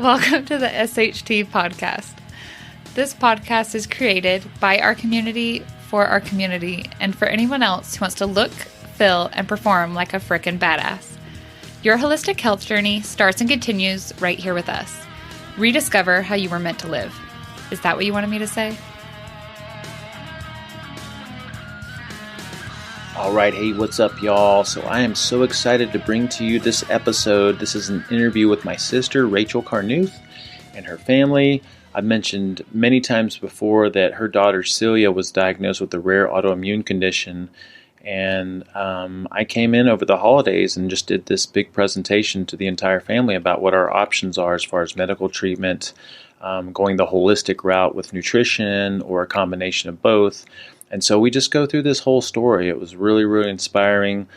Welcome to the SHT podcast. This podcast is created by our community, for our community, and for anyone else who wants to look, feel, and perform like a frickin' badass. Your holistic health journey starts and continues right here with us. Rediscover how you were meant to live. Is that what you wanted me to say? All right, hey, what's up, y'all? So I am so excited to bring to you this episode. This is an interview with my sister, Rachel Karnuth, and her family. I've mentioned many times before that her daughter, Celia, was diagnosed with a rare autoimmune condition. And I came in over the holidays and just did this big presentation to the entire family about what our options are as far as medical treatment, going the holistic route with nutrition or a combination of both. And so we just go through this whole story. It was really, really inspiring.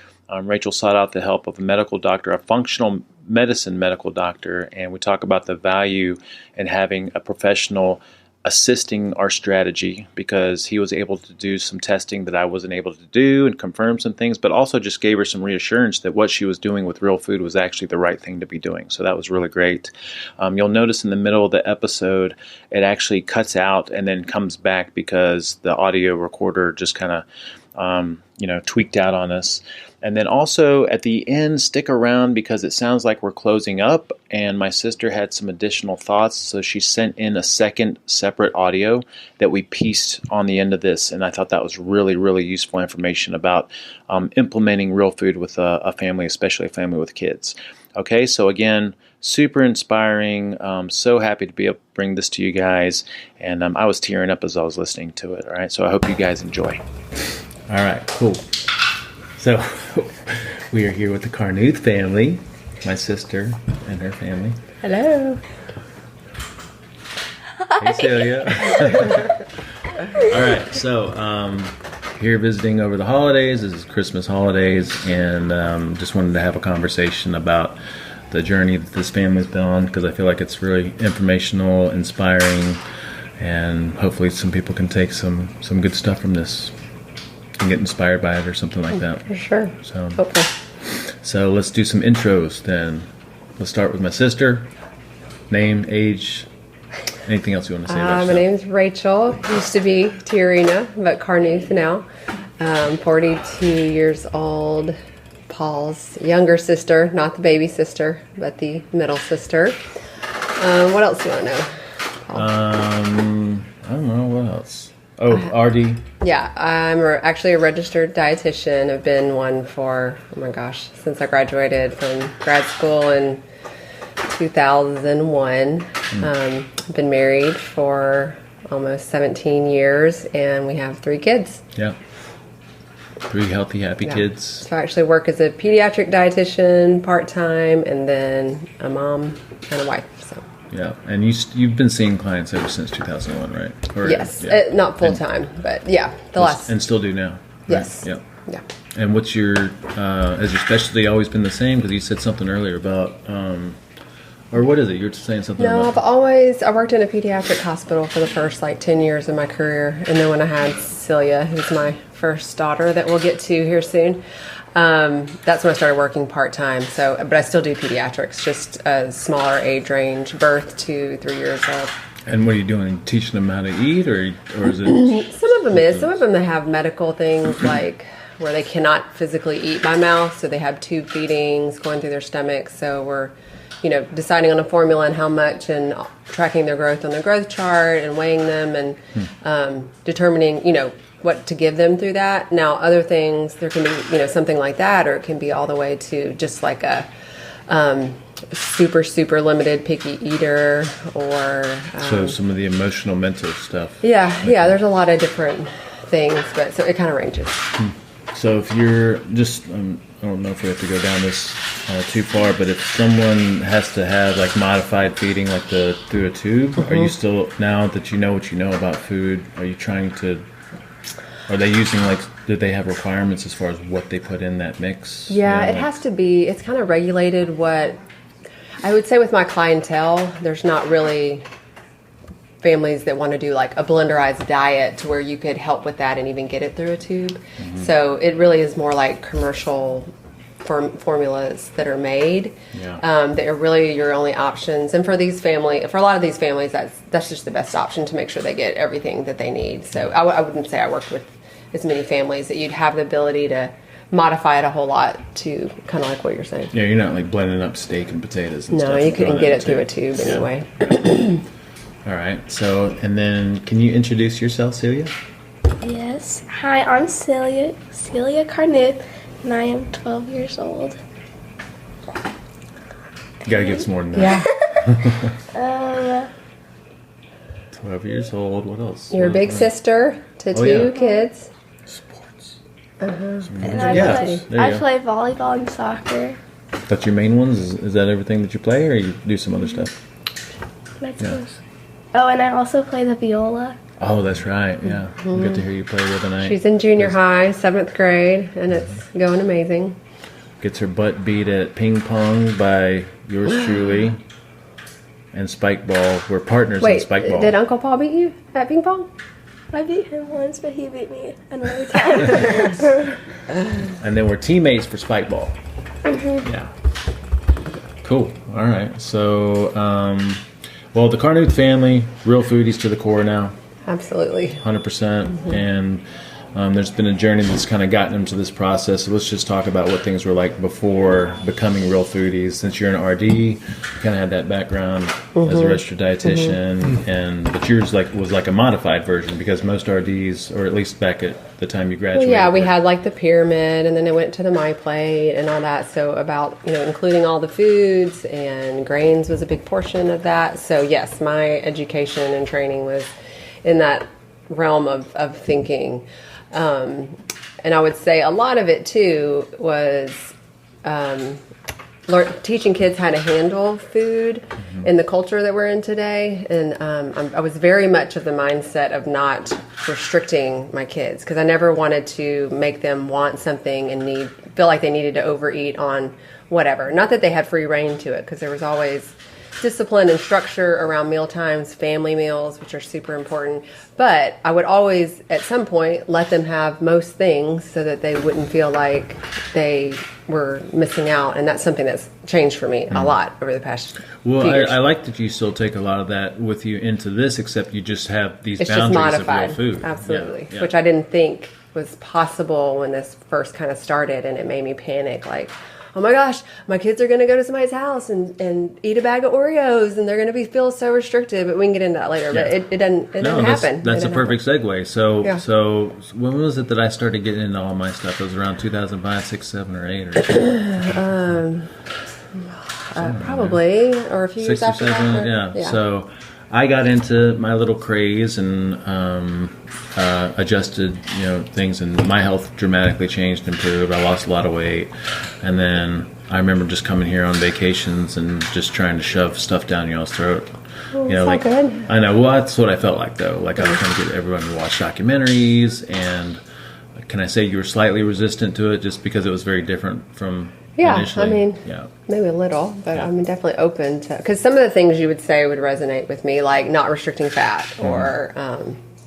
Rachel sought out the help of a medical doctor, a functional medicine medical doctor, and we talk about the value in having a professional assisting our strategy, because he was able to do some testing that I wasn't able to do and confirm some things, but also just gave her some reassurance that what she was doing with real food was actually the right thing to be doing. So that was really great. You'll notice in the middle of the episode, it actually cuts out and then comes back because the audio recorder just kind of tweaked out on us. And then also at the end, stick around because it sounds like we're closing up, and my sister had some additional thoughts, so she sent in a second separate audio that we pieced on the end of this, and I thought that was really, really useful information about implementing real food with a family, especially a family with kids. Okay, so again, super inspiring. So happy to be able to bring this to you guys, and I was tearing up as I was listening to it. All right, so I hope you guys enjoy. All right, cool. So we are here with the Karnuth family, my sister and her family. Hello. Hey, Celia. All right, so here visiting over the holidays. This is Christmas holidays, and just wanted to have a conversation about the journey that this family's been on, because I feel like it's really informational, inspiring, and hopefully some people can take some good stuff from this and get inspired by it or something like that. For sure. So, hopefully. So let's do some intros then. Let's start with my sister. Name, age, anything else you want to say about yourself? My name's Rachel. Used to be Tiarina, but Karnuth now. 42 years old. Paul's younger sister, not the baby sister, but the middle sister. What else do you want to know, Paul? I don't know, what else? Oh, RD. Yeah, I'm actually a registered dietitian. I've been one for, since I graduated from grad school in 2001. I've been married for almost 17 years, and we have 3 kids. Yeah. 3 healthy, happy kids. So I actually work as a pediatric dietitian part-time, and then a mom and a wife. So. Yeah, and you've been seeing clients ever since 2001, right? Or, yes, yeah. Not full-time, but yeah, the last. And still do now. Right? Yes. Yeah. Yeah. And what's has your specialty always been the same? Because you said something earlier about, or what is it? You're saying something about... No, I worked in a pediatric hospital for the first 10 years of my career. And then when I had Celia, who's my first daughter that we'll get to here soon, that's when I started working part-time. But I still do pediatrics, just a smaller age range, birth to 3 years old. And what are you doing? Teaching them how to eat, or is it... Some of them they have medical things like where they cannot physically eat by mouth, so they have tube feedings going through their stomachs. So we're, deciding on a formula and how much, and tracking their growth on the growth chart and weighing them and determining, what to give them through that. Now, other things, there can be, something like that, or it can be all the way to just like a super, super limited picky eater, or... so some of the emotional, mental stuff. Yeah, there's a lot of different things, but so it kind of ranges. So if you're just, I don't know if we have to go down this too far, but if someone has to have modified feeding, through a tube, are you still, now that you know what you know about food, are you trying to... Are they using, do they have requirements as far as what they put in that mix? Yeah, it has to be. It's kind of regulated. What I would say with my clientele, there's not really families that want to do a blenderized diet to where you could help with that and even get it through a tube. Mm-hmm. So it really is more like commercial formulas that are made. Yeah. That are really your only options. And for a lot of these families, that's just the best option to make sure they get everything that they need. So I wouldn't say I worked with as many families that you'd have the ability to modify it a whole lot to kind of like what you're saying. Yeah, you're not like blending up steak and potatoes and stuff. No, you couldn't get it through a tube anyway. All right. So, and then can you introduce yourself, Celia? Yes. Hi, I'm Celia Karnuth, and I am 12 years old. You gotta give us more than that. Yeah. 12 years old. What else? You're a big sister to two kids. Sports. And I Yes. play volleyball and soccer. That's your main ones? Is that everything that you play, or you do some other stuff? That's Yeah. close. Oh, and I also play the viola. Oh, that's right. Yeah. Good to hear you play the other night. She's in junior high, 7th grade, and it's going amazing. Gets her butt beat at ping pong by yours truly. And spike ball. We're partners in spike ball. Did Uncle Paul beat you at ping pong? I beat him once, but he beat me another time. And then we're teammates for spike ball. Yeah. Cool. All right. So, well, the Karnuth family, real foodies to the core now. Absolutely. 100%. And there's been a journey that's kind of gotten them to this process. So let's just talk about what things were like before becoming real foodies. Since you're an RD, you kind of had that background as a registered dietitian, but yours was like a modified version, because most RDs, or at least back at the time you graduated. Well, yeah, we had like the pyramid, and then it went to the My Plate and all that. So about, including all the foods, and grains was a big portion of that. So yes, my education and training was in that realm of thinking. And I would say a lot of it too was teaching kids how to handle food in the culture that we're in today. And I was very much of the mindset of not restricting my kids, because I never wanted to make them want something and feel like they needed to overeat on whatever. Not that they had free reign to it, because there was always discipline and structure around meal times, family meals, which are super important. But I would always, at some point, let them have most things so that they wouldn't feel like they were missing out. And that's something that's changed for me a lot over the past few years. I like that you still take a lot of that with you into this, except you just have these It's just boundaries modified. of real food. Absolutely. Yeah. Which I didn't think was possible when this first kind of started, and it made me panic, like, oh my gosh, my kids are going to go to somebody's house and eat a bag of Oreos, and they're going to feel so restricted. But we can get into that later. Yeah. But it didn't happen. That's a perfect segue. So, Yeah. so when was it that I started getting into all my stuff? It was around 2005, 6, 7, or 8, or probably, or a few 6 years or after 7. that. Yeah. So I got into my little craze and adjusted, things, and my health dramatically changed, improved. I lost a lot of weight, and then I remember just coming here on vacations and just trying to shove stuff down y'all's throat. It's not good. I know. Well, that's what I felt like, though. Like I was trying to get everyone to watch documentaries, and can I say you were slightly resistant to it just because it was very different from initially? I mean, maybe a little, but I'm definitely open to, because some of the things you would say would resonate with me, like not restricting fat, or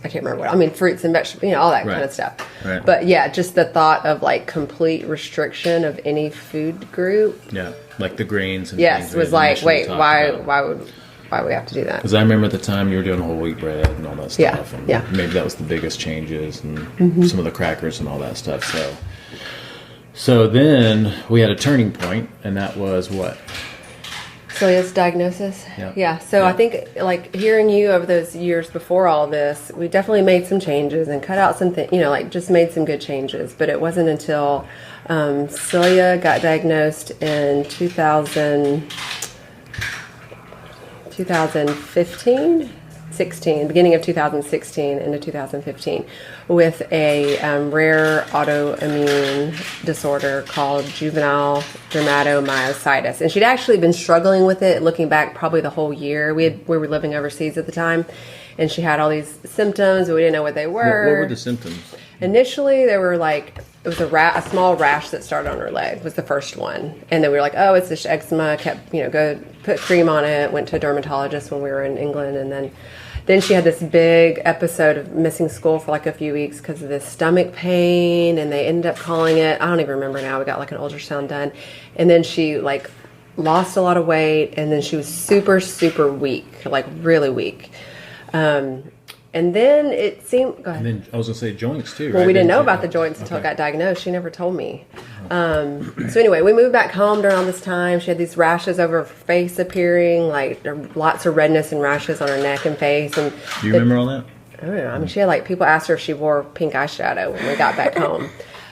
I can't remember fruits and vegetables, all that kind of stuff. Right. But yeah, just the thought of like complete restriction of any food group. Yeah, like the grains and Yes, things was we like, initially wait, talked why about. we have to do that? Because I remember at the time you were doing whole wheat bread and all that stuff. And yeah. maybe that was the biggest changes, and some of the crackers and all that stuff. So then we had a turning point, and that was what? Celia's diagnosis. Yeah. So I think, like, hearing you over those years before all this, we definitely made some changes and cut out some things, just made some good changes. But it wasn't until Celia got diagnosed in 2015, beginning of 2016 into 2015, with a rare autoimmune disorder called juvenile dermatomyositis. And she'd actually been struggling with it, looking back probably the whole year. We were living overseas at the time, and she had all these symptoms, but we didn't know what they were. What were the symptoms? Initially, they were like, it was a small rash that started on her leg was the first one. And then we were like, oh, it's this eczema. Kept, go put cream on it. Went to a dermatologist when we were in England. And then then she had this big episode of missing school for like a few weeks because of this stomach pain, and they ended up calling it, I don't even remember now, we got like an ultrasound done, and then she like lost a lot of weight, and then she was super, super weak, like really week. And then it seemed... Go ahead. And then I was going to say joints too, Well, right? we didn't know about the joints until I got diagnosed. She never told me. So anyway, we moved back home during all this time. She had these rashes over her face appearing, like lots of redness and rashes on her neck and face. And Do you remember all that? I don't know. I mean, she had like, people asked her if she wore pink eyeshadow when we got back home.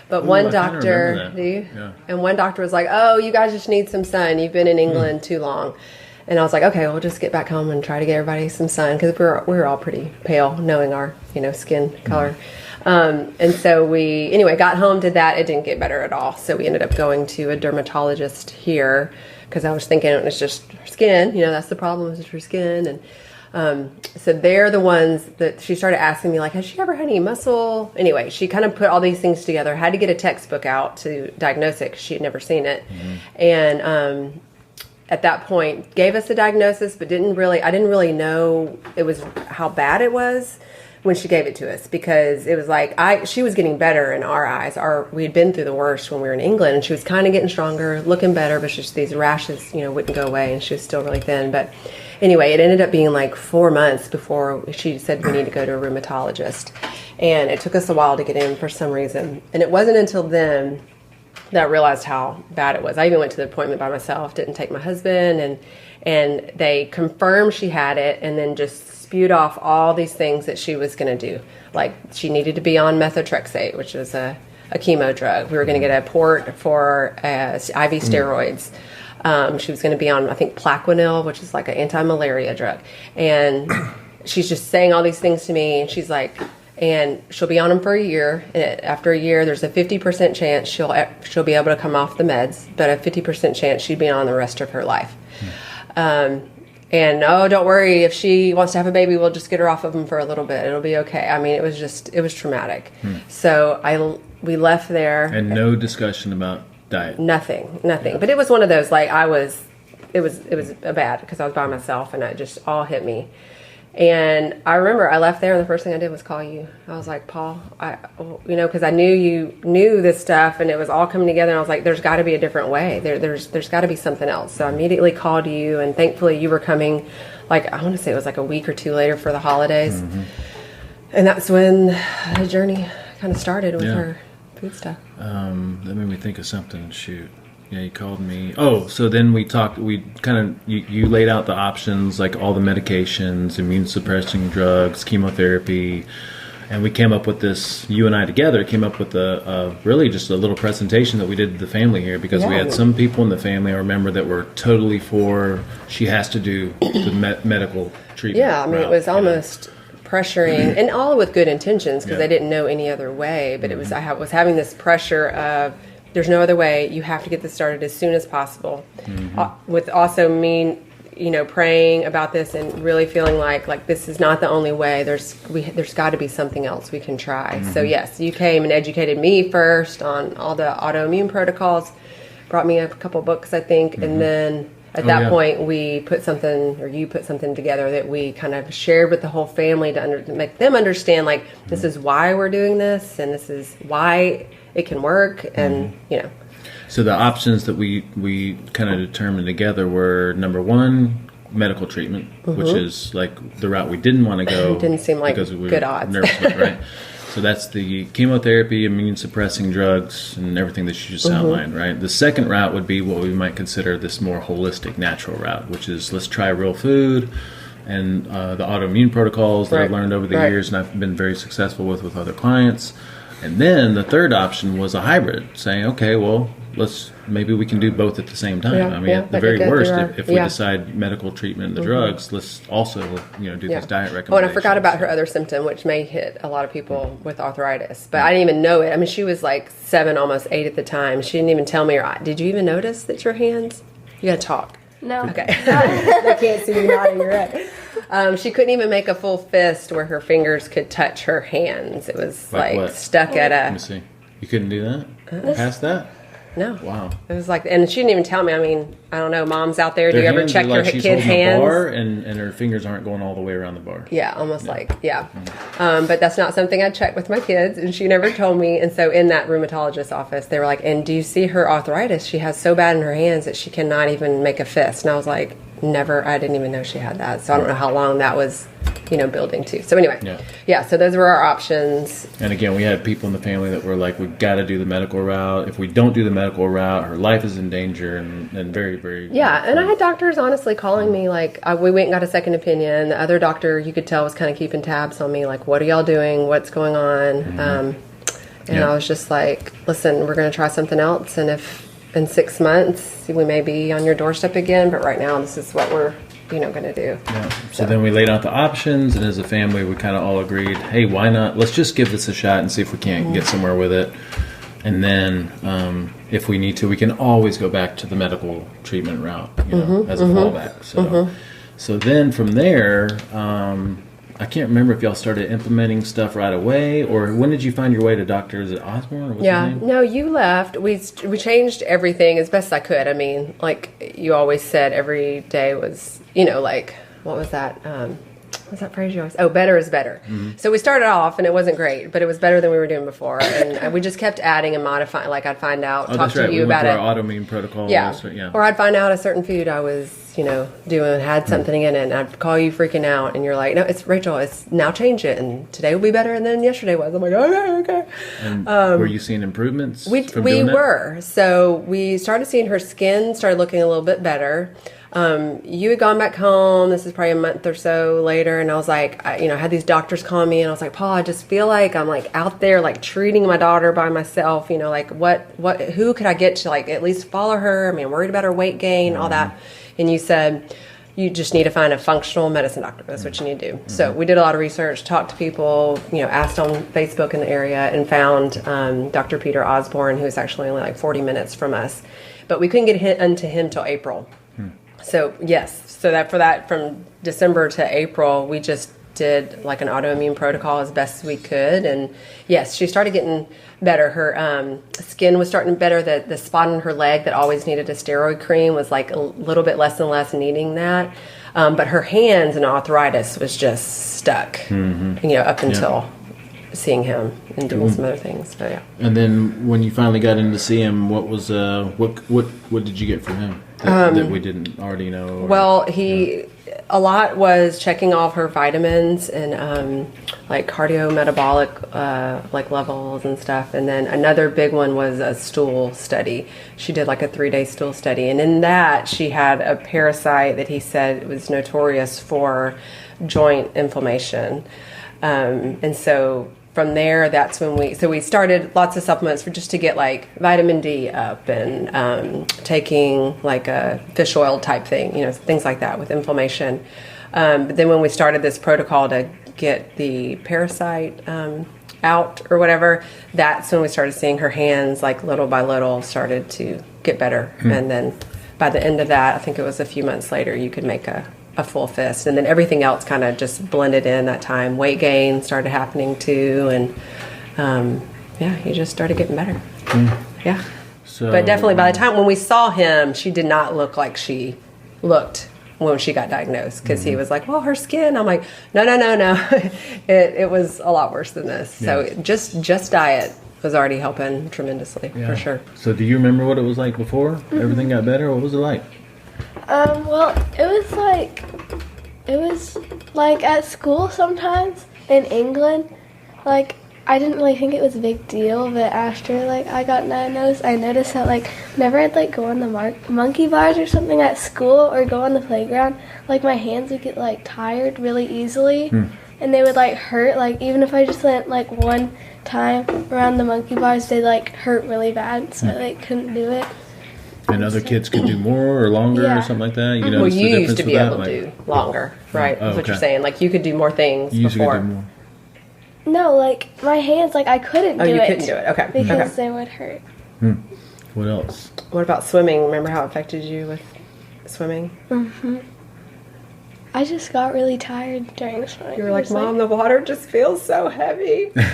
But one I kinda remember doctor... that. Do you? Yeah. And one doctor was like, oh, you guys just need some sun. You've been in England too long. And I was like, okay, we'll just get back home and try to get everybody some sun, because we were all pretty pale, knowing our skin color. And so we anyway got home, did that. It didn't get better at all. So we ended up going to a dermatologist here, because I was thinking it was just her skin. That's the problem, is just her skin. And so they're the ones that she started asking me, like, has she ever had any muscle? Anyway, she kind of put all these things together. Had to get a textbook out to diagnose it because she had never seen it. And at that point gave us a diagnosis, but I didn't really know it was how bad it was when she gave it to us, because it was like she was getting better in our eyes. We had been through the worst when we were in England, and she was kind of getting stronger, looking better, but just these rashes, wouldn't go away, and she was still really thin. But anyway, it ended up being like 4 months before she said we need to go to a rheumatologist, and it took us a while to get in for some reason. And it wasn't until then that I realized how bad it was. I even went to the appointment by myself, didn't take my husband, and they confirmed she had it, and then just spewed off all these things that she was going to do. Like, she needed to be on methotrexate, which is a chemo drug. We were going to get a port for IV steroids. She was going to be on, I think, Plaquenil, which is like an anti-malaria drug. And she's just saying all these things to me, and she's like... And she'll be on them for a year. And after a year, there's a 50% chance she'll be able to come off the meds, but a 50% chance she'd be on the rest of her life. And don't worry, if she wants to have a baby, we'll just get her off of them for a little bit. It'll be okay. I mean, it was traumatic. So we left there. And no discussion about diet. Nothing. Yeah. But it was one of those, like, it was bad, because I was by myself, and it just all hit me. And I remember I left there, and the first thing I did was call you. I was like, Paul, because I knew you knew this stuff, and it was all coming together. And I was like, there's got to be a different way. There's got to be something else. So I immediately called you, and thankfully you were coming, like, I want to say it was like a week or two later for the holidays. And that's when the journey kind of started with her food stuff. That made me think of something. Shoot. Yeah, you called me. Oh, so then we talked, you laid out the options, like all the medications, immune suppressing drugs, chemotherapy, and we came up with this, you and I together came up with really just a little presentation that we did to the family here, because we had some people in the family, I remember, that were totally for, she has to do the medical treatment. Yeah, I mean, it was almost pressuring, and all with good intentions, because they didn't know any other way, but it was, I was having this pressure of, there's no other way. You have to get this started as soon as possible. With also me, praying about this and really feeling like this is not the only way. There's got to be something else we can try. So yes, you came and educated me first on all the autoimmune protocols. Brought me a couple books, I think, and then at that point we put something, or you put something together that we kind of shared with the whole family to make them understand, like, this is why we're doing this, and this is why it can work, and So the options that we kind of determined together were, number one, medical treatment, which is like the route we didn't want to go. Didn't seem like because we were good odds. Nervous with, right? So that's the chemotherapy, immune suppressing drugs, and everything that you just outlined, right? The second route would be what we might consider this more holistic, natural route, which is, let's try real food and the autoimmune protocols that I've learned over the years, and I've been very successful with other clients. And then the third option was a hybrid, saying, okay, well, maybe we can do both at the same time. I mean, at the very worst, if we decide medical treatment and the drugs, let's also, do these diet recommendations. Oh, and I forgot about her other symptom, which may hit a lot of people with arthritis, but I didn't even know it. I mean, she was like 7, almost 8 at the time. She didn't even tell me. Did you even notice that your hands? You got to talk. No. Okay. I can't see you nodding your head. She couldn't even make a full fist where her fingers could touch her hands. It was like stuck at a... Let me see. You couldn't do that? Past that? No. Wow. It was like, and she didn't even tell me. I mean, I don't know. Moms out there, do you ever check your she's kid's holding hands? a bar and her fingers aren't going all the way around the bar. Yeah, almost like, yeah. But that's not something I checked with my kids, and she never told me. And so in that rheumatologist's office, they were like, and do you see her arthritis? She has so bad in her hands that she cannot even make a fist. And I was like, never. I didn't even know she had that. So I don't know how long that was, building to. So anyway, so those were our options. And again, we had people in the family that were like, we got to do the medical route. If we don't do the medical route, her life is in danger, and very, very... Yeah, and I had doctors honestly calling me, like, we went and got a second opinion. The other doctor, you could tell, was kind of keeping tabs on me, like, what are y'all doing? What's going on? I was just like, listen, we're going to try something else, and if in 6 months we may be on your doorstep again, but right now this is what we're going to do. Yeah. So then we laid out the options, and as a family, we kind of all agreed, hey, why not? Let's just give this a shot and see if we can't get somewhere with it. And then, if we need to, we can always go back to the medical treatment route, as a fallback. So then from there, I can't remember if y'all started implementing stuff right away, or when did you find your way to Dr. Is it Osborne? Or what's his name? No, you left. We changed everything as best I could. I mean, like you always said, every day was, like, what was that? What's that phrase you always? Oh, better is better. So we started off, and it wasn't great, but it was better than we were doing before. And we just kept adding and modifying. Like I'd find out, talk to you about it. Our autoimmune protocol. Yeah. Or I'd find out a certain food I was, doing had something in it, and I'd call you freaking out, and you're like, no, it's Rachel. It's now change it, and today will be better than yesterday was. I'm like, okay. And were you seeing improvements? We were. So we started seeing her skin started looking a little bit better. You had gone back home. This is probably a month or so later, and I was like, I had these doctors call me, and I was like, Paul, I just feel like I'm like out there, like treating my daughter by myself. Like who could I get to like at least follow her? I mean, I'm worried about her weight gain, all that. And you said you just need to find a functional medicine doctor. That's what you need to do. So we did a lot of research, talked to people, asked on Facebook in the area, and found Dr. Peter Osborne, who was actually only like 40 minutes from us, but we couldn't get into him till April. So yes, from December to April, we just did like an autoimmune protocol as best as we could, and yes, she started getting better. Her skin was starting better. The spot on her leg that always needed a steroid cream was like a little bit less and less needing that. But her hands and arthritis was just stuck, up until seeing him and doing some other things. So yeah. And then when you finally got in to see him, what was what did you get from him that we didn't already know? Well, a lot was checking off her vitamins and like cardiometabolic like levels and stuff. And then another big one was a stool study. She did like a 3-day stool study, and in that she had a parasite that he said was notorious for joint inflammation. And so from there, that's when we started lots of supplements just to get like vitamin D up, and taking like a fish oil type thing, things like that with inflammation. But then when we started this protocol to get the parasite out or whatever, that's when we started seeing her hands like little by little started to get better. And then by the end of that, I think it was a few months later, you could make a full fist, and then everything else kind of just blended in that time. Weight gain started happening too, and he just started getting better. Yeah. So, but definitely by the time when we saw him, she did not look like she looked when she got diagnosed, because he was like, well, her skin. I'm like, no. It was a lot worse than this. So just diet was already helping tremendously, for sure. So do you remember what it was like before everything got better? What was it like? Well, it was like at school sometimes in England, like I didn't really think it was a big deal, but after like I got diagnosed, I noticed that like whenever I'd like go on the monkey bars or something at school or go on the playground, like my hands would get like tired really easily, and they would like hurt. Like even if I just went like one time around the monkey bars, they like hurt really bad, so I like couldn't do it. And other kids could do more or longer or something like that? Well, you used to be able to do longer, right? That's what you're saying. Like, you could do more things before. Could do more. No, like, my hands, like, I couldn't do it. Oh, you couldn't do it. Okay. Because they would hurt. What else? What about swimming? Remember how it affected you with swimming? I just got really tired during swimming. You were like, Mom, the water just feels so heavy. And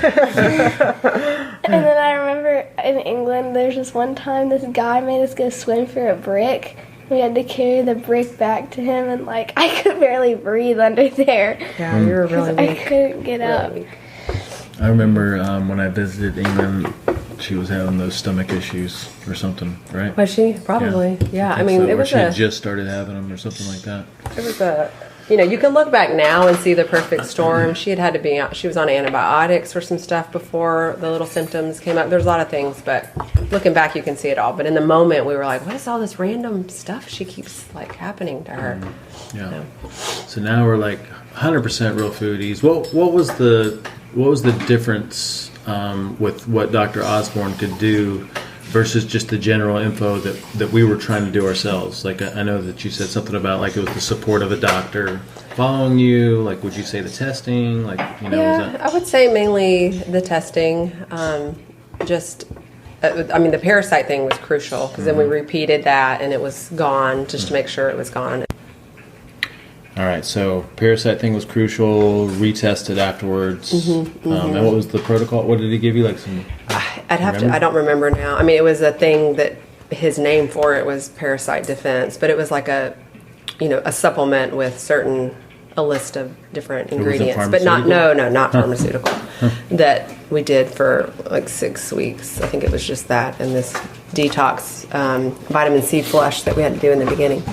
then I remember in England, there's this one time this guy made us go swim for a brick. We had to carry the brick back to him, and like I could barely breathe under there. Yeah, you were really I weak. couldn't get up. Really weak. I remember when I visited England, she was having those stomach issues or something, right? Was she? Probably. Yeah. I think mean, so. it Or was she had just started having them or something like that. It was a, you know, you can look back now and see the perfect storm. She had to be out. She was on antibiotics for some stuff before the little symptoms came up. There's a lot of things, but looking back, you can see it all. But in the moment, we were like, what is all this random stuff she keeps like happening to her? Yeah. So now we're like 100% real foodies. What was the difference with what Dr. Osborne could do versus just the general info that we were trying to do ourselves? Like I know that you said something about like it was the support of a doctor following you. Like would you say the testing? Like you know, Yeah, I would say mainly the testing. I mean, the parasite thing was crucial because then we repeated that and it was gone just to make sure it was gone. All right, so parasite thing was crucial. Retested afterwards. And what was the protocol? What did he give you? Like some? I'd have to. I don't remember now. I mean, it was a thing that his name for it was parasite defense, but it was like a supplement with a list of different ingredients, but not pharmaceutical. That we did for like 6 weeks. I think it was just that and this detox vitamin C flush that we had to do in the beginning.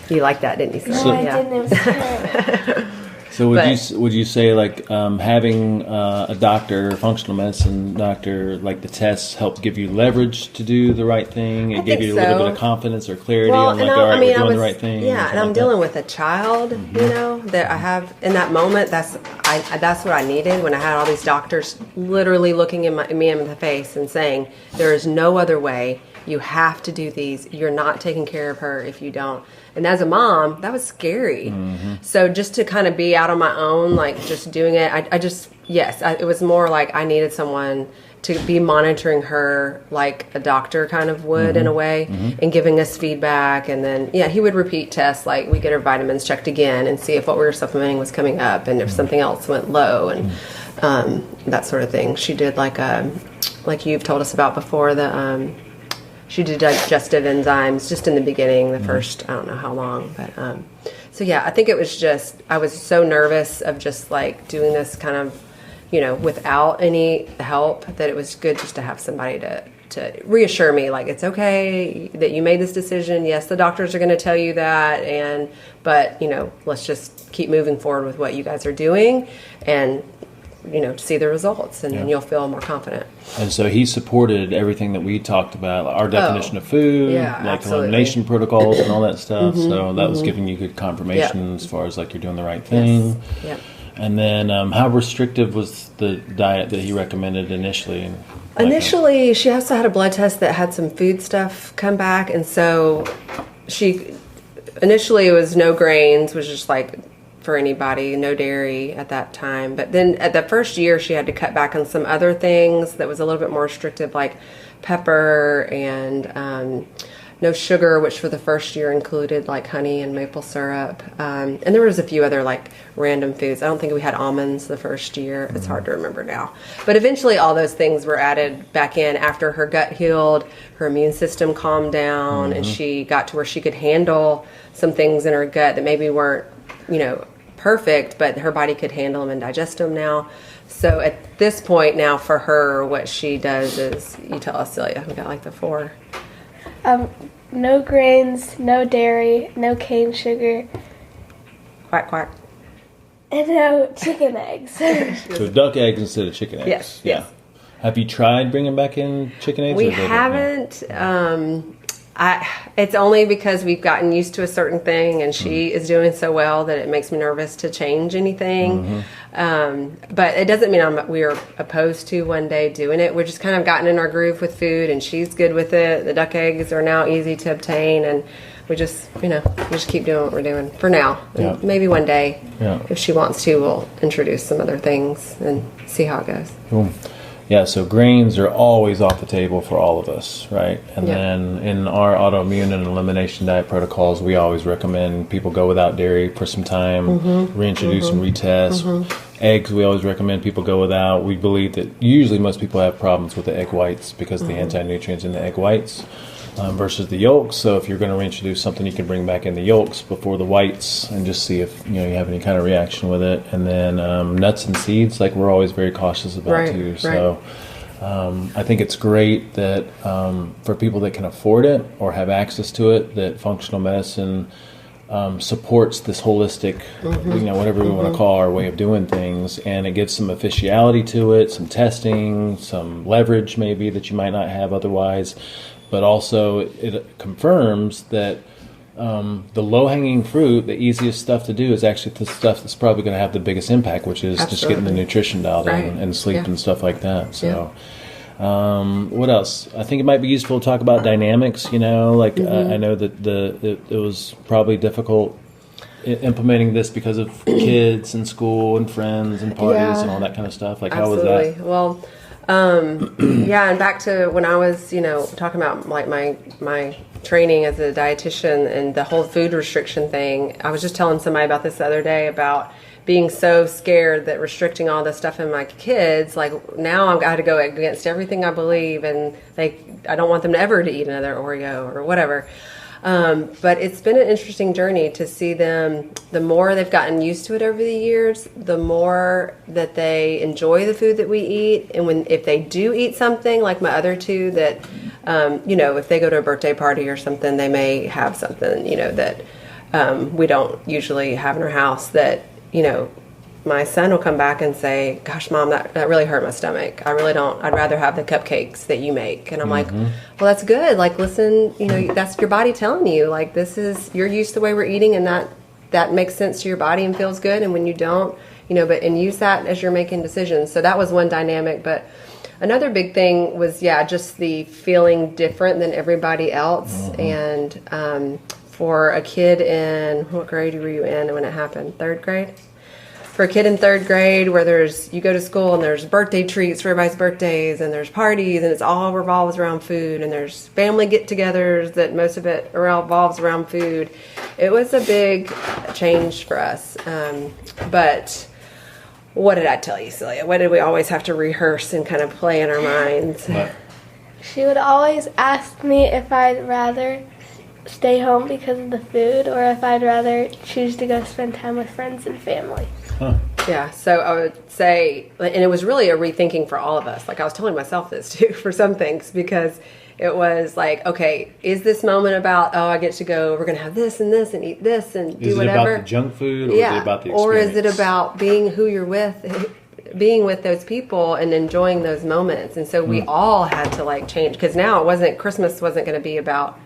You liked that, didn't you? No, I didn't. It was terrible. So would you say like having a doctor, functional medicine doctor, like the tests helped give you leverage to do the right thing? It gave you a little bit of confidence or clarity on like, all right, we're doing the right thing. Yeah, and I'm dealing with a child, you know, that I have in that moment. That's what I needed when I had all these doctors literally looking at me in the face and saying, there is no other way. You have to do these. You're not taking care of her if you don't. And as a mom, that was scary. So just to kind of be out on my own, like just doing it, it was more like I needed someone to be monitoring her like a doctor kind of would in a way and giving us feedback. And then, he would repeat tests, like we get her vitamins checked again and see if what we were supplementing was coming up and if something else went low and that sort of thing. She did like you've told us about before, she did digestive enzymes just in the beginning, the first, I don't know how long, but, I think it was just, I was so nervous of just like doing this kind of, without any help that it was good just to have somebody to reassure me, like, it's okay that you made this decision. Yes, the doctors are going to tell you that, but let's just keep moving forward with what you guys are doing and, see the results, and then you'll feel more confident. And so he supported everything that we talked about, our definition of food, like elimination protocols and all that stuff. So that was giving you good confirmation as far as like you're doing the right thing. Yes. And then how restrictive was the diet that he recommended initially? Initially, she also had a blood test that had some food stuff come back, and so initially it was no grains, which is like for anybody, no dairy at that time. But then at the first year, she had to cut back on some other things that was a little bit more restrictive, like pepper and no sugar, which for the first year included like honey and maple syrup. And there was a few other like random foods. I don't think we had almonds the first year. It's hard to remember now. But eventually all those things were added back in after her gut healed, her immune system calmed down, and she got to where she could handle some things in her gut that maybe weren't, perfect, but her body could handle them and digest them now. So at this point now for her, what she does is, you tell us, Celia, we got like the 4. No grains, no dairy, no cane sugar. Quack, quack. And no chicken eggs. So duck eggs instead of chicken eggs. Yes, yes. Have you tried bringing back in chicken eggs? We haven't. It's only because we've gotten used to a certain thing, and she is doing so well that it makes me nervous to change anything. But it doesn't mean we are opposed to one day doing it. We're just kind of gotten in our groove with food, and she's good with it. The duck eggs are now easy to obtain, and we just keep doing what we're doing for now. And maybe one day, if she wants to, we'll introduce some other things and see how it goes. Cool. Yeah, so grains are always off the table for all of us, right? And Yeah. then in our autoimmune and elimination diet protocols, we always recommend people go without dairy for some time, reintroduce and retest. Eggs, we always recommend people go without. We believe that usually most people have problems with the egg whites because of the anti-nutrients in the egg whites versus the yolks. So if you're going to reintroduce something, you can bring back in the yolks before the whites and just see if you have any kind of reaction with it. And then nuts and seeds, like we're always very cautious about too. So I think it's great that for people that can afford it or have access to it, that functional medicine supports this holistic, whatever we want to call our way of doing things, and it gives some officiality to it, some testing, some leverage maybe that you might not have otherwise, but also it confirms that the low-hanging fruit, the easiest stuff to do is actually the stuff that's probably going to have the biggest impact, which is just getting the nutrition dialed in and sleep and stuff like that. So what else? I think it might be useful to talk about dynamics, I know that it was probably difficult implementing this because of kids and school and friends and parties and all that kind of stuff. Like, how was that? Well, and back to when I was, talking about like my training as a dietitian and the whole food restriction thing. I was just telling somebody about this the other day about being so scared that restricting all this stuff in my kids, like now I've got to go against everything I believe, and I don't want them ever to eat another Oreo or whatever. But it's been an interesting journey to see them, the more they've gotten used to it over the years, the more that they enjoy the food that we eat. And if they do eat something, like my other two that, if they go to a birthday party or something, they may have something, that we don't usually have in our house that, my son will come back and say, gosh, Mom, that really hurt my stomach. I really don't. I'd rather have the cupcakes that you make. And I'm like, well, that's good. Like, listen, that's your body telling you, like, you're used to the way we're eating, and that makes sense to your body and feels good. And when you don't, and use that as you're making decisions. So that was one dynamic. But another big thing was, just the feeling different than everybody else. And for a kid what grade were you in when it happened? Third grade? For a kid in third grade, where you go to school and there's birthday treats for everybody's birthdays, and there's parties, and it's all revolves around food, and there's family get-togethers that most of it revolves around food. It was a big change for us. But what did I tell you, Celia? What did we always have to rehearse and kind of play in our minds? She would always ask me if I'd rather stay home because of the food, or if I'd rather choose to go spend time with friends and family. Yeah, so I would say, and it was really a rethinking for all of us. Like, I was telling myself this too for some things, because it was like, okay, is this moment about, I get to go, we're going to have this and this and eat this and do whatever? Is it about the junk food, or is it about the experience? Or is it about being who you're with, being with those people and enjoying those moments? And so we all had to change, because now Christmas wasn't going to be about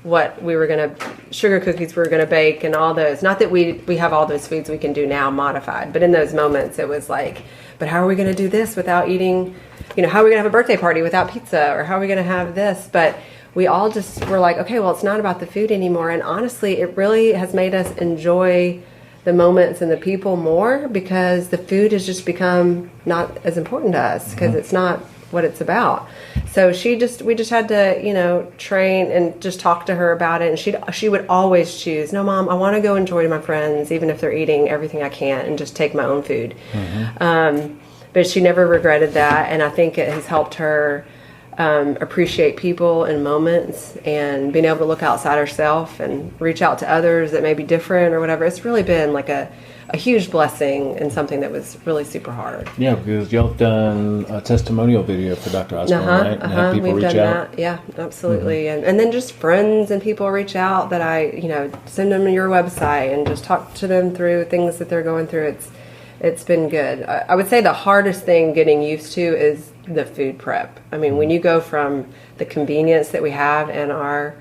what we were going to, sugar cookies we were going to bake and all those. Not that we have all those foods we can do now modified, but in those moments it was like, but how are we going to do this without eating, how are we going to have a birthday party without pizza, or how are we going to have this? But we all just were like, okay, well, it's not about the food anymore. And honestly, it really has made us enjoy the moments and the people more, because the food has just become not as important to us, because it's not what it's about. So we just had to, train and just talk to her about it. And she would always choose, no, Mom, I want to go enjoy my friends, even if they're eating everything I can, and just take my own food. But she never regretted that. And I think it has helped her appreciate people and moments, and being able to look outside herself and reach out to others that may be different or whatever. It's really been like a huge blessing, and something that was really super hard. Yeah, because y'all have done a testimonial video for Dr. Osborne, right? And have people We've reach done out? that. Yeah, absolutely. And then just friends and people reach out that I, send them to your website and just talk to them through things that they're going through. It's been good. I would say the hardest thing getting used to is the food prep. I mean, when you go from the convenience that we have in our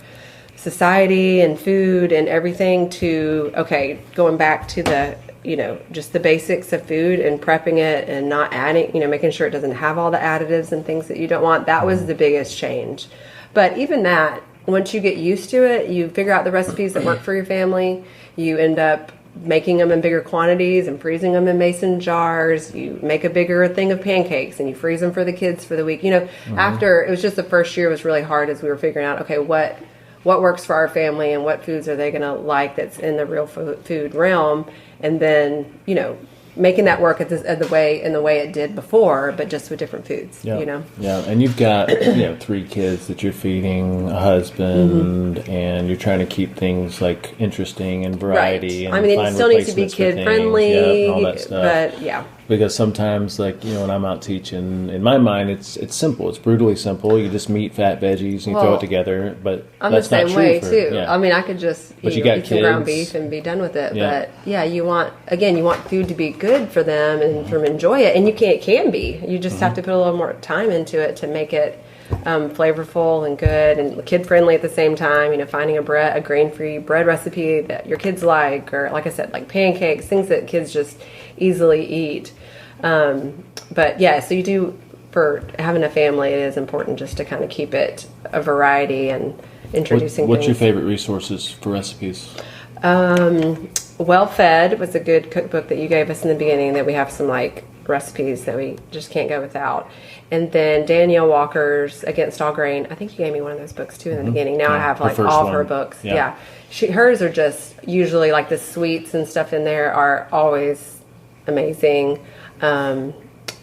society and food and everything to, going back to the, just the basics of food and prepping it and not adding, making sure it doesn't have all the additives and things that you don't want. That was the biggest change. But even that, once you get used to it, you figure out the recipes that work for your family. You end up making them in bigger quantities and freezing them in mason jars. You make a bigger thing of pancakes and you freeze them for the kids for the week. After, it was just the first year was really hard as we were figuring out, okay, what works for our family and what foods are they going to like that's in the real food realm. And then, making that work in the way it did before, but just with different foods. Yeah, and you've got 3 kids that you're feeding, a husband, and you're trying to keep things like interesting and variety. Right. And it still needs to be kid friendly, and all that stuff. But because sometimes, when I'm out teaching, in my mind, it's simple. It's brutally simple. You just meat, fat, veggies, and you throw it together. But I'm that's the same not true way for, too. Yeah. I could just eat some ground beef and be done with it. Yeah. But you want food to be good for them and for them to enjoy it. And it can be. You just have to put a little more time into it to make it flavorful and good and kid friendly at the same time. Finding a grain free bread recipe that your kids like, or like I said, like pancakes, things that kids just easily eat. So you do, for having a family, it is important just to kind of keep it a variety and introducing What's things. your favorite resources for recipes? Well Fed was a good cookbook that you gave us in the beginning, that we have some recipes that we just can't go without. And then Danielle Walker's Against All Grain. I think you gave me one of those books too in the beginning. Now I have all of her books. Yeah. Hers are just usually the sweets and stuff in there are always amazing. I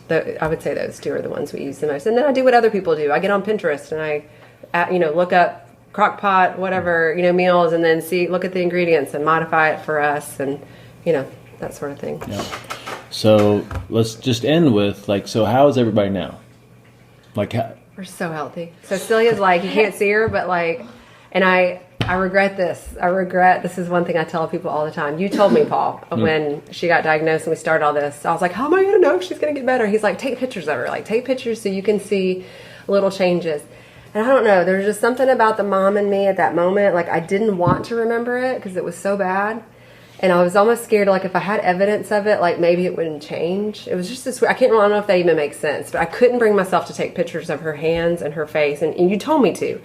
would say those 2 are the ones we use the most. And then I do what other people do. I get on Pinterest and I, look up crock pot, whatever, meals, and then look at the ingredients and modify it for us and, that sort of thing. Yeah. So let's just end with so how is everybody now? We're so healthy. So Celia's you can't see her, but and I regret this. This is one thing I tell people all the time. You told me, Paul, when she got diagnosed and we started all this, I was like, how am I going to know if she's going to get better? He's like, take pictures of her. Take pictures so you can see little changes. And I don't know, there's just something about the mom and me at that moment. I didn't want to remember it because it was so bad. And I was almost scared, if I had evidence of it, maybe it wouldn't change. It was just this, I don't know if that even makes sense, but I couldn't bring myself to take pictures of her hands and her face. And you told me to.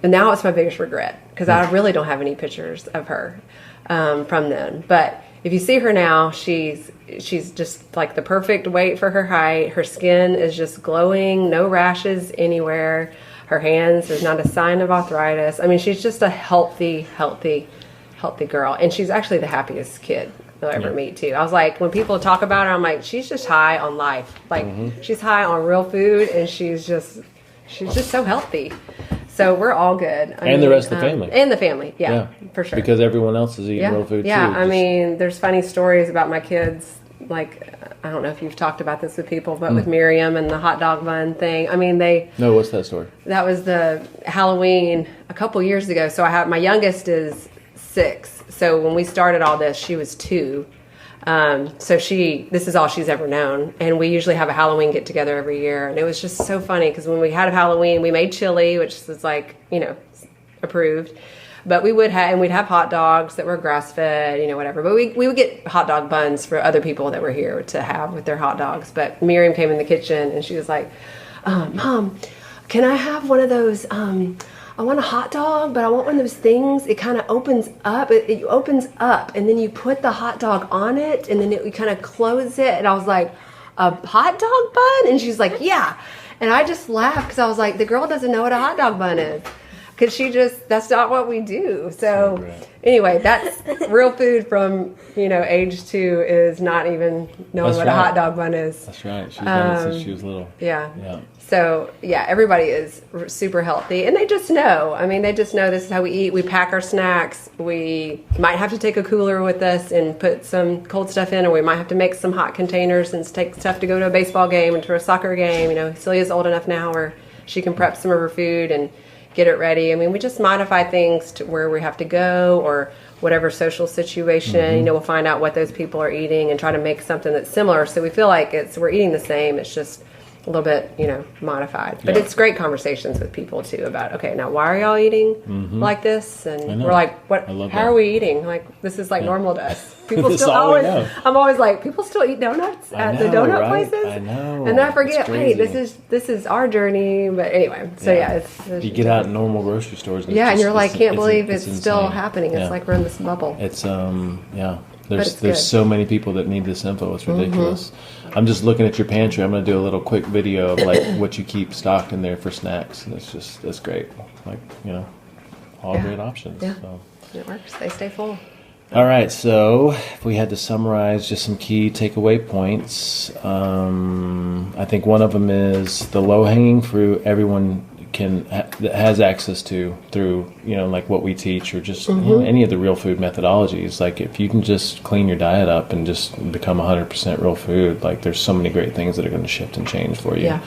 And now it's my biggest regret because I really don't have any pictures of her from then. But if you see her now, she's just the perfect weight for her height. Her skin is just glowing, no rashes anywhere. Her hands, there's not a sign of arthritis. She's just a healthy girl. And she's actually the happiest kid you'll ever meet too. I was when people talk about her, I'm she's just high on life. She's high on real food and she's just so healthy. So we're all good. And the rest of the family. And the family, yeah, for sure. Because everyone else is eating real food too. Yeah, there's funny stories about my kids. I don't know if you've talked about this with people, but with Miriam and the hot dog bun thing. No, what's that story? That was the Halloween a couple years ago. So my youngest is 6. So when we started all this, she was 2. So this is all she's ever known. And we usually have a Halloween get together every year. And it was just so funny because when we had Halloween, we made chili, which was approved. But we'd have hot dogs that were grass fed, whatever. But we would get hot dog buns for other people that were here to have with their hot dogs. But Miriam came in the kitchen and she was like, Mom, can I have one of those, I want a hot dog, but I want one of those things. It kind of opens up. It opens up, and then you put the hot dog on it, and then you kind of close it. And I was like, a hot dog bun? And she's like, yeah. And I just laughed because I was like, the girl doesn't know what a hot dog bun is. Because that's not what we do. So anyway, that's real food from, age 2 is not even knowing what a hot dog bun is. That's right. She's done it since she was little. Yeah. So, everybody is super healthy. And they just know. They just know this is how we eat. We pack our snacks. We might have to take a cooler with us and put some cold stuff in, or we might have to make some hot containers and take stuff to go to a baseball game and to a soccer game. Celia's old enough now where she can prep some of her food and get it ready. We just modify things to where we have to go or whatever social situation. We'll find out what those people are eating and try to make something that's similar. So we feel like we're eating the same. It's just a little bit, modified. But it's great conversations with people too about, okay, now why are y'all eating like this? And we're like, what? How are we eating? This is normal to us. People still I'm always like, people still eat donuts at the donut places. I know. And then I forget, wait, this is our journey. But anyway, so it's you get out in normal grocery stores. And you're like, can't believe it's still happening. It's like we're in this bubble. It's There's so many people that need this info. It's ridiculous. I'm just looking at your pantry. I'm going to do a little quick video of like what you keep stocked in there for snacks, and that's great. Like, all great options. Yeah. So. It works. They stay full. All right, so if we had to summarize just some key takeaway points, I think one of them is the low-hanging fruit everyone has access to through, like what we teach or just any of the real food methodologies. Like if you can just clean your diet up and just become 100% real food, like there's so many great things that are going to shift and change for you. Yeah.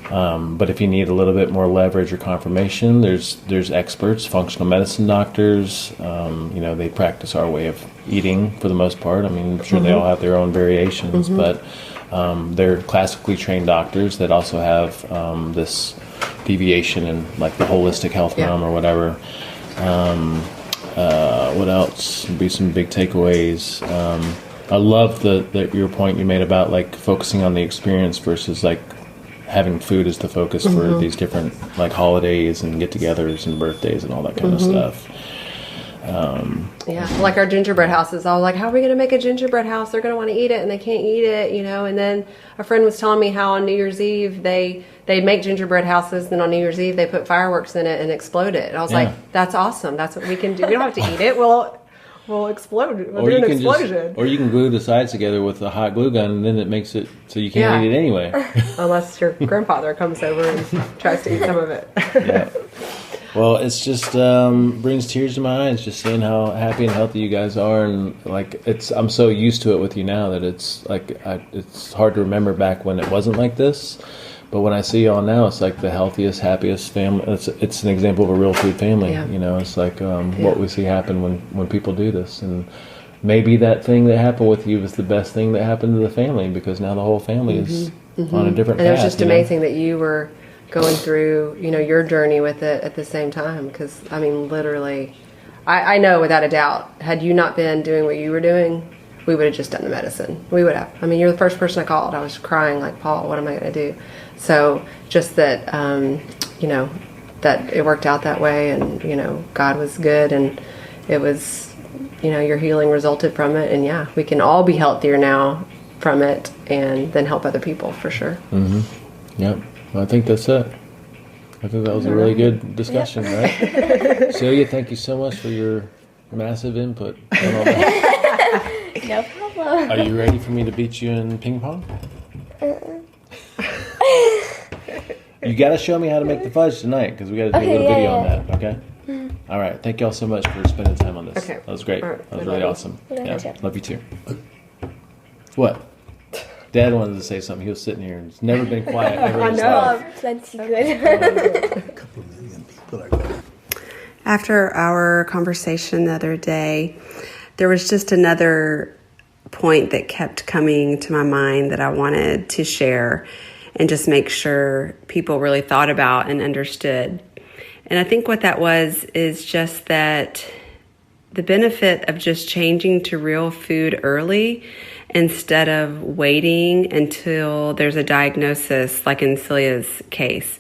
But if you need a little bit more leverage or confirmation, there's experts, functional medicine doctors, they practice our way of eating for the most part. I mean, I'm sure they all have their own variations, but they're classically trained doctors that also have this deviation in like the holistic health realm or whatever. What else would be some big takeaways? I love your point you made about like focusing on the experience versus like having food as the focus for these different like holidays and get-togethers and birthdays and all that kind of stuff. Like our gingerbread houses. I was like, how are we going to make a gingerbread house? They're going to want to eat it and they can't eat it, And then a friend was telling me how on New Year's Eve they make gingerbread houses, then on New Year's Eve they put fireworks in it and explode it. And I was like, that's awesome. That's what we can do. We don't have to eat it. We'll explode. We'll do an explosion. Or you can glue the sides together with a hot glue gun, and then it makes it so you can't eat it anyway. Unless your grandfather comes over and tries to eat some of it. Yeah. Well, it's just brings tears to my eyes just seeing how happy and healthy you guys are, and like I'm so used to it with you now that it's like it's hard to remember back when it wasn't like this. But when I see y'all now, it's like the healthiest, happiest family. It's an example of a real food family. Yeah. It's like what we see happen when people do this, and maybe that thing that happened with you was the best thing that happened to the family because now the whole family is on a different path. And it was just amazing that you were going through, your journey with it at the same time. Because, I mean, literally, I know without a doubt, had you not been doing what you were doing, we would have just done the medicine. We would have. I mean, you're the first person I called. I was crying like, Paul, what am I going to do? So just that, that it worked out that way and, God was good and it was, your healing resulted from it. And we can all be healthier now from it and then help other people for sure. Yep. Well, I think that's it. I think that was a really good discussion, right? Celia, thank you so much for your massive input on all that. No problem. Are you ready for me to beat you in ping pong? You got to show me how to make the fudge tonight because we got to do a little video on that, okay? All right. Thank y'all so much for spending time on this. Okay. That was great. Right. That was really awesome. Yeah. Love you too. What? Dad wanted to say something. He was sitting here and he's never been quiet ever in his life. Plenty good. After our conversation the other day, there was just another point that kept coming to my mind that I wanted to share and just make sure people really thought about and understood. And I think what that was is just that the benefit of just changing to real food early instead of waiting until there's a diagnosis, like in Celia's case.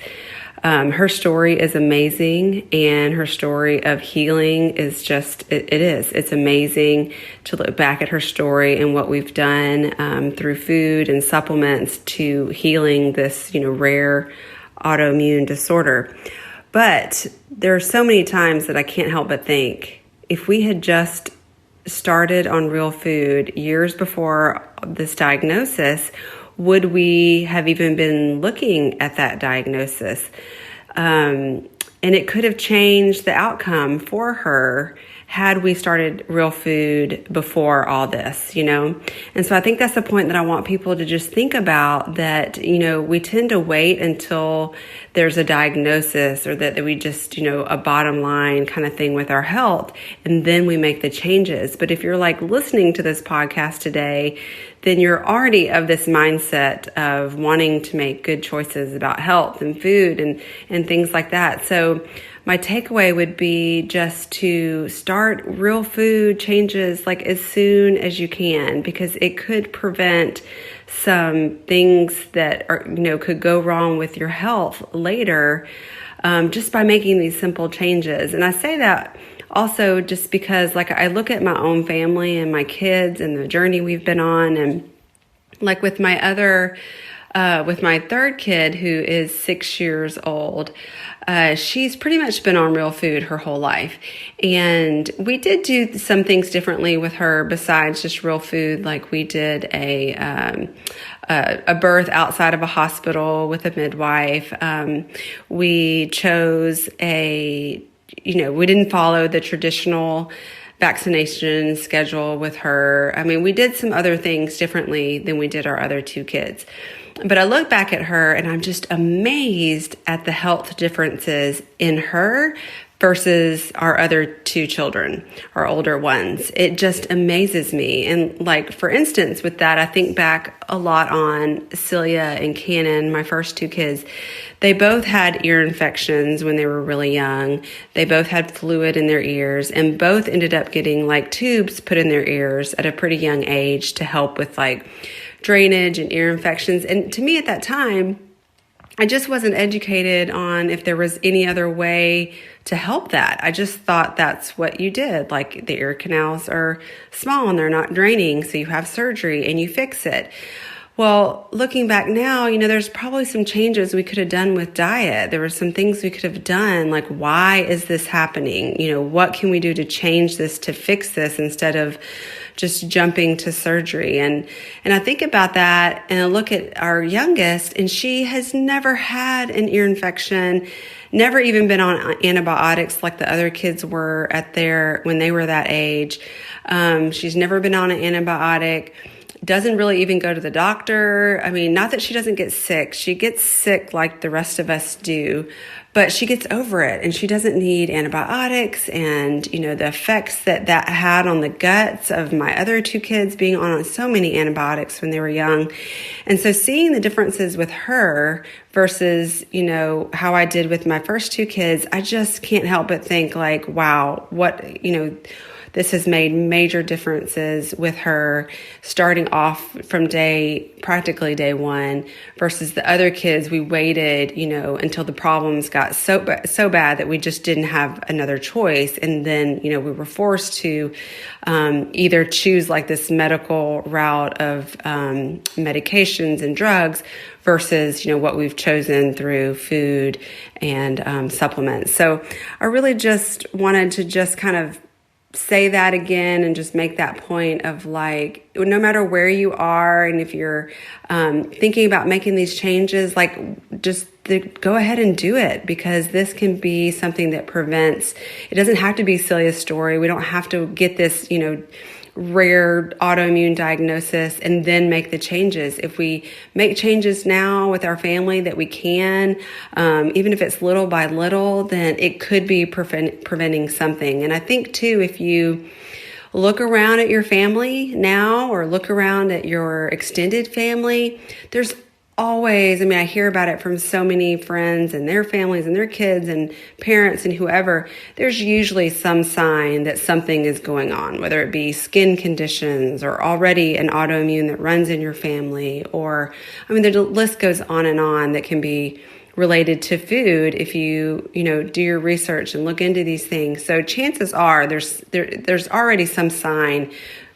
Her story is amazing, and her story of healing is just, it's amazing to look back at her story and what we've done through food and supplements to healing this, rare autoimmune disorder. But there are so many times that I can't help but think, if we had just started on real food years before this diagnosis, would we have even been looking at that diagnosis? And it could have changed the outcome for her had we started real food before all this, And so I think that's the point that I want people to just think about, that, we tend to wait until there's a diagnosis or that we just, a bottom line kind of thing with our health, and then we make the changes. But if you're like listening to this podcast today, then you're already of this mindset of wanting to make good choices about health and food and things like that. So my takeaway would be just to start real food changes like as soon as you can, because it could prevent some things that are, could go wrong with your health later, just by making these simple changes. And I say that also just because like I look at my own family and my kids and the journey we've been on, and like with my third kid, who is 6 years old, she's pretty much been on real food her whole life. And we did do some things differently with her besides just real food. Like we did a birth outside of a hospital with a midwife. We chose we didn't follow the traditional vaccination schedule with her. I mean, we did some other things differently than we did our other two kids. But I look back at her and I'm just amazed at the health differences in her versus our other two children, our older ones. It just amazes me. And like, for instance, with that, I think back a lot on Celia and Cannon, my first two kids. They both had ear infections when they were really young. They both had fluid in their ears, and both ended up getting like tubes put in their ears at a pretty young age to help with like drainage and ear infections. And to me at that time, I just wasn't educated on if there was any other way to help that. I just thought that's what you did. Like the ear canals are small and they're not draining, so you have surgery and you fix it. Well, looking back now, there's probably some changes we could have done with diet. There were some things we could have done, like, why is this happening? What can we do to change this, to fix this, instead of just jumping to surgery? And I think about that, and I look at our youngest, and she has never had an ear infection, never even been on antibiotics like the other kids were when they were that age. She's never been on an antibiotic. Doesn't really even go to the doctor. I mean, not that she doesn't get sick. She gets sick like the rest of us do, but she gets over it and she doesn't need antibiotics. And, the effects that had on the guts of my other two kids being on so many antibiotics when they were young. And so seeing the differences with her versus, how I did with my first two kids, I just can't help but think like, wow, this has made major differences with her starting off from practically day one versus the other kids. We waited, until the problems got so bad that we just didn't have another choice. And then, we were forced to either choose like this medical route of medications and drugs versus, what we've chosen through food and supplements. So I really just wanted to just kind of say that again and just make that point of like, no matter where you are, and if you're thinking about making these changes, like just go ahead and do it, because this can be something that prevents. It doesn't have to be Celia's story. We don't have to get this, rare autoimmune diagnosis and then make the changes. If we make changes now with our family that we can, even if it's little by little, then it could be preventing something. And I think too, if you look around at your family now or look around at your extended family, there's always, I hear about it from so many friends and their families and their kids and parents and whoever. There's usually some sign that something is going on, whether it be skin conditions or already an autoimmune that runs in your family, or, the list goes on and on that can be related to food if you do your research and look into these things. So chances are there's already some sign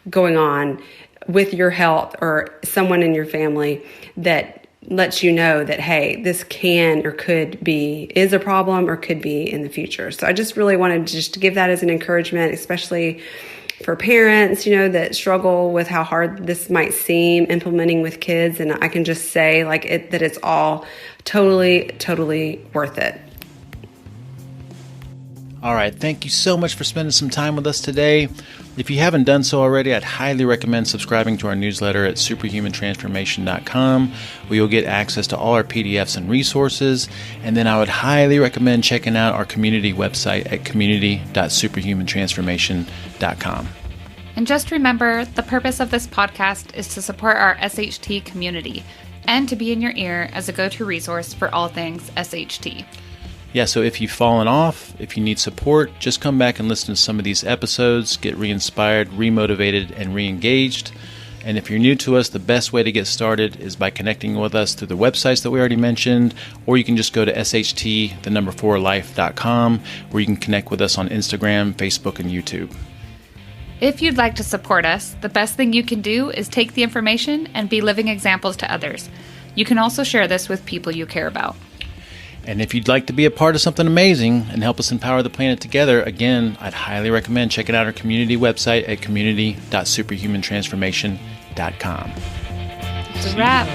going on with your health or someone in your family that lets you know that, hey, this can or is a problem or could be in the future. So I just really wanted to just give that as an encouragement, especially for parents, that struggle with how hard this might seem implementing with kids. And I can just say that it's all totally, totally worth it. All right. Thank you so much for spending some time with us today. If you haven't done so already, I'd highly recommend subscribing to our newsletter at superhumantransformation.com, where you'll get access to all our PDFs and resources. And then I would highly recommend checking out our community website at community.superhumantransformation.com. And just remember, the purpose of this podcast is to support our SHT community and to be in your ear as a go-to resource for all things SHT. Yeah, so if you've fallen off, if you need support, just come back and listen to some of these episodes, get re-inspired, re-motivated, and re-engaged. And if you're new to us, the best way to get started is by connecting with us through the websites that we already mentioned, or you can just go to sht4life.com, where you can connect with us on Instagram, Facebook, and YouTube. If you'd like to support us, the best thing you can do is take the information and be living examples to others. You can also share this with people you care about. And if you'd like to be a part of something amazing and help us empower the planet together, again, I'd highly recommend checking out our community website at community.superhumantransformation.com. It's a wrap.